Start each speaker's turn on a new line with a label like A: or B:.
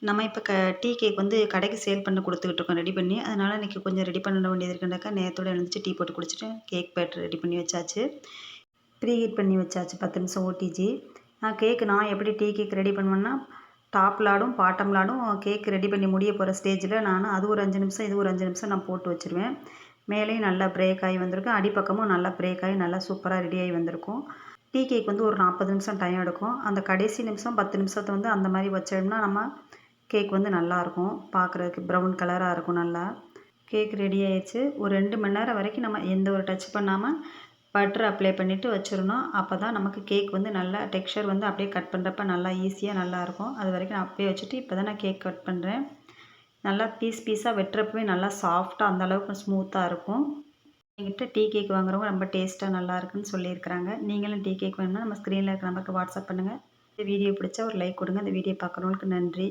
A: நம்ம இப்போ tea cake வந்து கடைக்கு சேல் பண்ண குடுத்துக்கிட்டு இருக்கோம் ரெடி பண்ணி. அதனால இன்னைக்கு கொஞ்சம் ரெடி பண்ண வேண்டியது இருக்குனாக்கா, நேரத்தோட எழுந்துச்சு டீ போட்டு குடிச்சுட்டு, கேக் பேட்டர் ரெடி பண்ணி வச்சாச்சு. ப்ரீ ஹீட் பண்ணி வச்சாச்சு 10 நிமிஷம் ஓடிஜி. நான் எப்படி டீ கேக் ரெடி பண்ணுவேன்னா, டாப் லாடும், பாட்டம் லாடும் கேக் ரெடி பண்ணி முடிய போகிற ஸ்டேஜில அது ஒரு 5 நிமிஷம், இது ஒரு 5 நிமிஷம் நான் போட்டு வச்சுருவேன். மேலேயும் நல்லா பிரேக் ஆகி வந்திருக்கும். அடிப்பக்கமும் நல்லா பிரேக் ஆகி நல்லா சூப்பராக ரெடி ஆகி வந்திருக்கும். டீ கேக் வந்து ஒரு 40 நிமிஷம் டைம் எடுக்கும். அந்த கடைசி நிமிஷம் 10 நிமிஷத்த வந்து அந்த மாதிரி வச்சோம்னா நம்ம கேக் வந்து நல்லாயிருக்கும். பார்க்குறதுக்கு ப்ரௌன் கலராக இருக்கும் நல்லா. கேக் ரெடி ஆயிடுச்சு. ஒரு 2 மணி நேரம் வரைக்கும் நம்ம எந்த ஒரு டச் பண்ணாமல் பட்டர் அப்ளை பண்ணிவிட்டு வச்சிடணும். அப்போ தான் நமக்கு கேக் வந்து நல்லா டெக்ஸ்சர் வந்து அப்படியே கட் பண்ணுறப்ப நல்லா ஈஸியாக நல்லாயிருக்கும். அது வரைக்கும் நான் அப்படியே வச்சுட்டு இப்போ தான் நான் கேக் கட் பண்ணுறேன். நல்லா பீஸாக வெட்டுறப்பவே நல்லா சாஃப்டாக அந்தளவுக்கு ஸ்மூத்தாக இருக்கும். என்கிட்ட டீ கேக் வாங்குறவங்க ரொம்ப டேஸ்ட்டாக நல்லாயிருக்குன்னு சொல்லியிருக்கிறாங்க. நீங்களும் டீ கேக் வேணும்னா நம்ம ஸ்க்ரீனில் இருக்கிற நம்பருக்கு வாட்ஸ்அப் பண்ணுங்கள். இந்த வீடியோ பிடிச்சா ஒரு லைக் கொடுங்க. இந்த வீடியோ பார்க்குறவங்களுக்கு நன்றி.